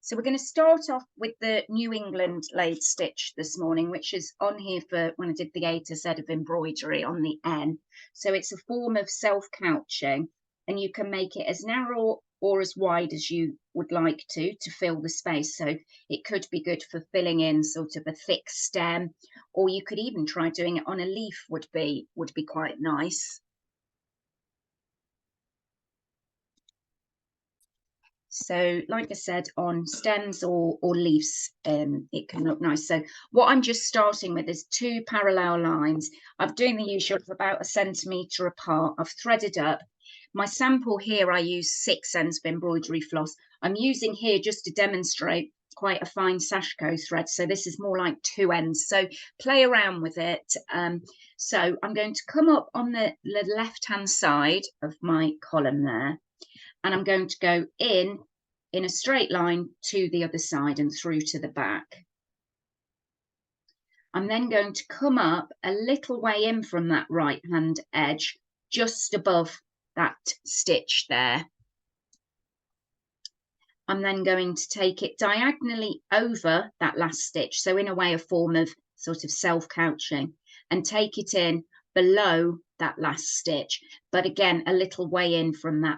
So we're going to start off with the New England laid stitch this morning, which is on here for when I did the A to Z of embroidery on the N. So it's a form of self-couching, and you can make it as narrow or as wide as you would like to fill the space. So it could be good for filling in sort of a thick stem, or you could even try doing it on a leaf, would be quite nice. So like I said, on stems or leaves, it can look nice. So what I'm just starting with is 2 parallel lines. I'm doing the usual of about 1 centimetre apart. I've threaded up. My sample here, I use 6 ends of embroidery floss. I'm using here just to demonstrate quite a fine Sashiko thread. So this is more like 2 ends. So play around with it. So I'm going to come up on the left-hand side of my column there. And I'm going to go in a straight line to the other side and through to the back. I'm then going to come up a little way in from that right hand edge, just above that stitch there. I'm then going to take it diagonally over that last stitch, so in a way a form of sort of self-couching, and take it in below that last stitch, but again a little way in from that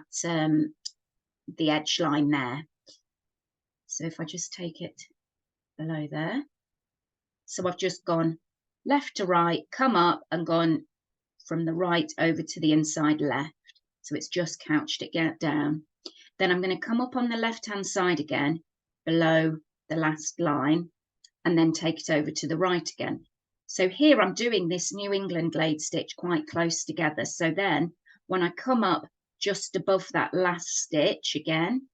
the edge line there. So if I just take it below there, so I've just gone left to right, come up and gone from the right over to the inside left, so it's just couched it down. Then I'm going to come up on the left hand side again below the last line and then take it over to the right again. So here I'm doing this New England laid stitch quite close together. So then when I come up just above that last stitch again,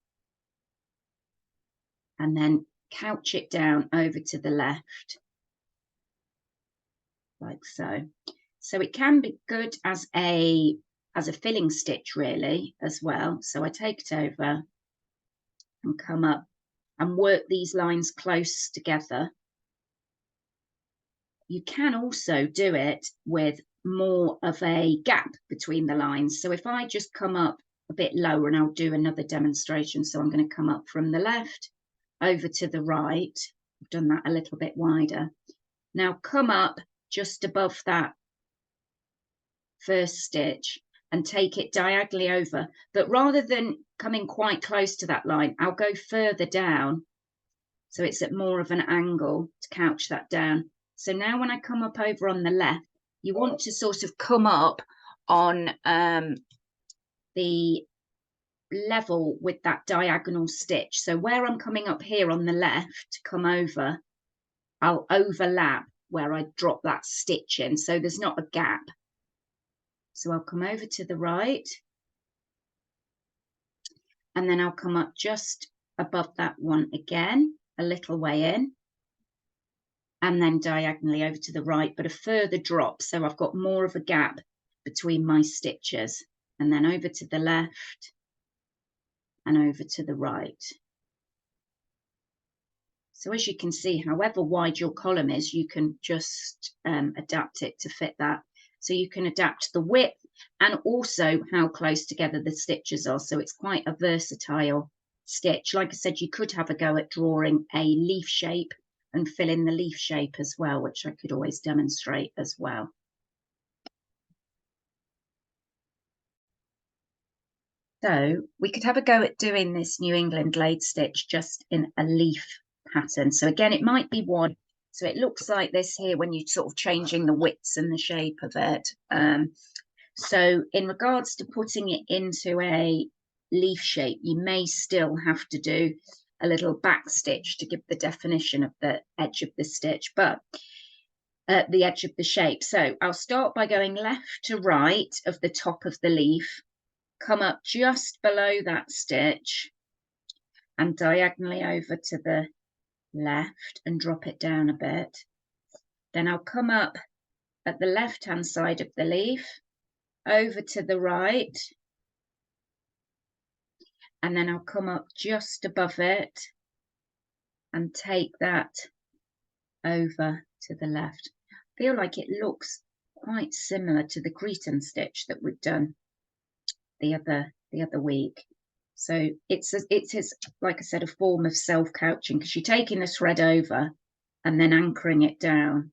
and then couch it down over to the left, like so. So it can be good as a filling stitch really as well. So I take it over and come up and work these lines close together. You can also do it with more of a gap between the lines. So if I just come up a bit lower, and I'll do another demonstration. So I'm going to come up from the left over to the right. I've done that a little bit wider. Now come up just above that first stitch and take it diagonally over, but rather than coming quite close to that line, I'll go further down so it's at more of an angle to couch that down. So now when I come up over on the left, you want to sort of come up on the level with that diagonal stitch. So where I'm coming up here on the left to come over, I'll overlap where I drop that stitch in, so there's not a gap. So I'll come over to the right, and then I'll come up just above that one again, a little way in, and then diagonally over to the right, but a further drop, so I've got more of a gap between my stitches, and then over to the left and over to the right. So as you can see, however wide your column is, you can just adapt it to fit that. So you can adapt the width and also how close together the stitches are. So it's quite a versatile stitch. Like I said, you could have a go at drawing a leaf shape and fill in the leaf shape as well, which I could always demonstrate as well. So we could have a go at doing this New England laid stitch just in a leaf pattern. So again, it might be one. So it looks like this here when you're sort of changing the widths and the shape of it. So in regards to putting it into a leaf shape, you may still have to do a little back stitch to give the definition of the edge of the stitch, but the edge of the shape. So I'll start by going left to right of the top of the leaf, come up just below that stitch and diagonally over to the left and drop it down a bit. Then I'll come up at the left hand side of the leaf over to the right, and then I'll come up just above it and take that over to the left. I feel like it looks quite similar to the Cretan stitch that we've done the other week. So it's like I said, a form of self-couching, because you're taking the thread over and then anchoring it down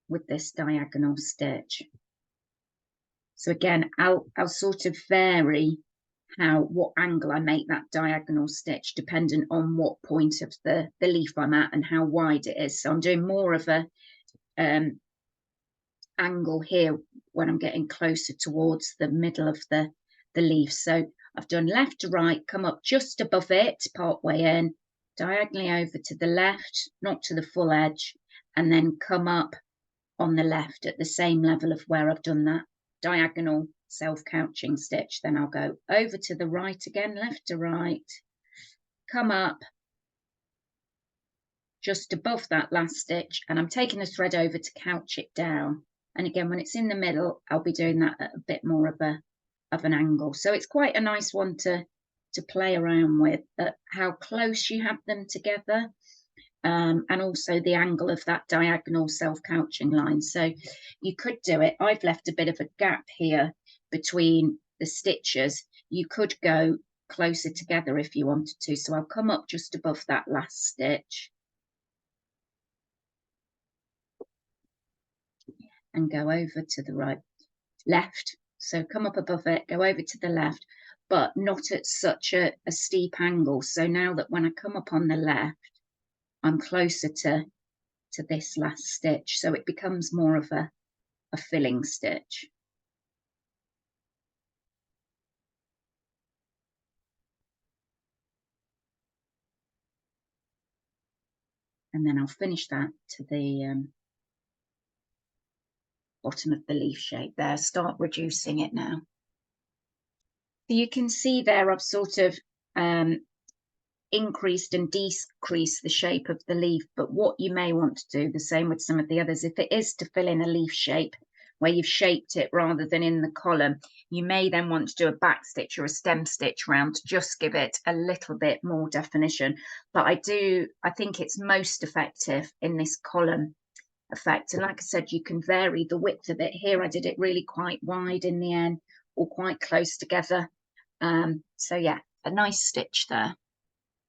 with this diagonal stitch. So again, I'll sort of vary what angle I make that diagonal stitch dependent on what point of the leaf I'm at and how wide it is. So I'm doing more of a angle here when I'm getting closer towards the middle of the leaf. So I've done left to right, come up just above it, part way in, diagonally over to the left, not to the full edge, and then come up on the left at the same level of where I've done that diagonal self-couching stitch. Then I'll go over to the right again, left to right, come up just above that last stitch, and I'm taking the thread over to couch it down. And again, when it's in the middle, I'll be doing that at a bit more of an angle. So it's quite a nice one to play around with, how close you have them together, and also the angle of that diagonal self-couching line. So you could do it. I've left a bit of a gap here between the stitches. You could go closer together if you wanted to. So I'll come up just above that last stitch and go over to the right, left. So come up above it, go over to the left, but not at such a steep angle. So now that when I come up on the left, I'm closer to this last stitch. So it becomes more of a filling stitch. And then I'll finish that to the bottom of the leaf shape there. Start reducing it now. So you can see there I've sort of increased and decreased the shape of the leaf, but what you may want to do the same with some of the others, if it is to fill in a leaf shape where you've shaped it rather than in the column, you may then want to do a back stitch or a stem stitch round to just give it a little bit more definition. But I think it's most effective in this column effect. And like I said, you can vary the width of it. Here I did it really quite wide in the end, or quite close together. So yeah, a nice stitch there.